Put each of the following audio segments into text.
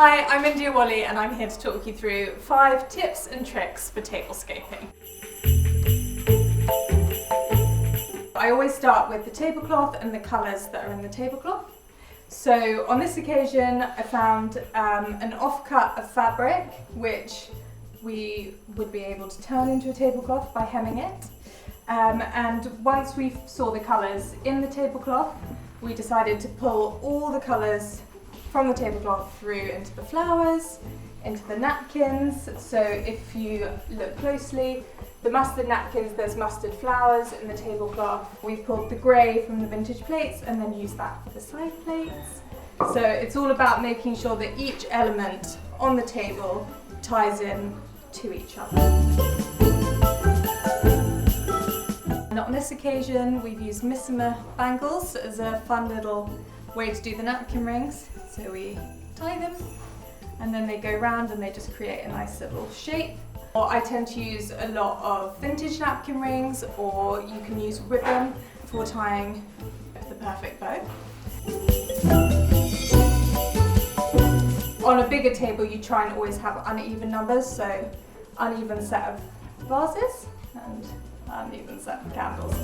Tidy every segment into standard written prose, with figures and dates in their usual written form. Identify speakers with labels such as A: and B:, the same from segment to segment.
A: Hi, I'm India Whalley and I'm here to talk you through 5 tips and tricks for tablescaping. I always start with the tablecloth and the colours that are in the tablecloth. So on this occasion I found an offcut of fabric which we would be able to turn into a tablecloth by hemming it. And once we saw the colours in the tablecloth, we decided to pull all the colours from the tablecloth through into the flowers, into the napkins. So if you look closely, the mustard napkins, there's mustard flowers in the tablecloth. We've pulled the grey from the vintage plates and then used that for the side plates. So it's all about making sure that each element on the table ties in to each other. And on this occasion, we've used Missima bangles as a fun little way to do the napkin rings. So we tie them and then they go round and they just create a nice little shape. Or I tend to use a lot of vintage napkin rings, or you can use ribbon for tying the perfect bow. On a bigger table you try and always have uneven numbers, so uneven set of vases and uneven set of candles.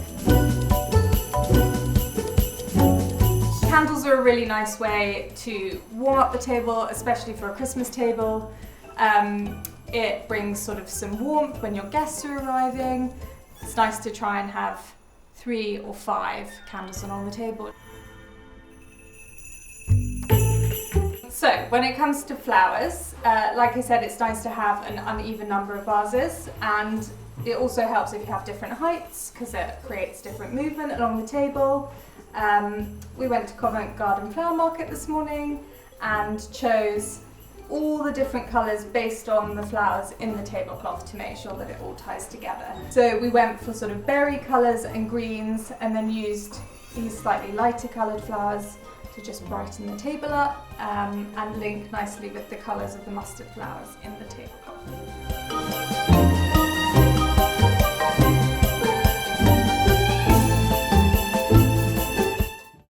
A: Candles are a really nice way to warm up the table, especially for a Christmas table. It brings sort of some warmth when your guests are arriving. It's nice to try and have 3 or 5 candles on the table. So when it comes to flowers, like I said, it's nice to have an uneven number of vases, and it also helps if you have different heights because it creates different movement along the table. We went to Covent Garden Flower Market this morning and chose all the different colours based on the flowers in the tablecloth to make sure that it all ties together. So we went for sort of berry colours and greens, and then used these slightly lighter coloured flowers to just brighten the table up and link nicely with the colours of the mustard flowers in the tablecloth.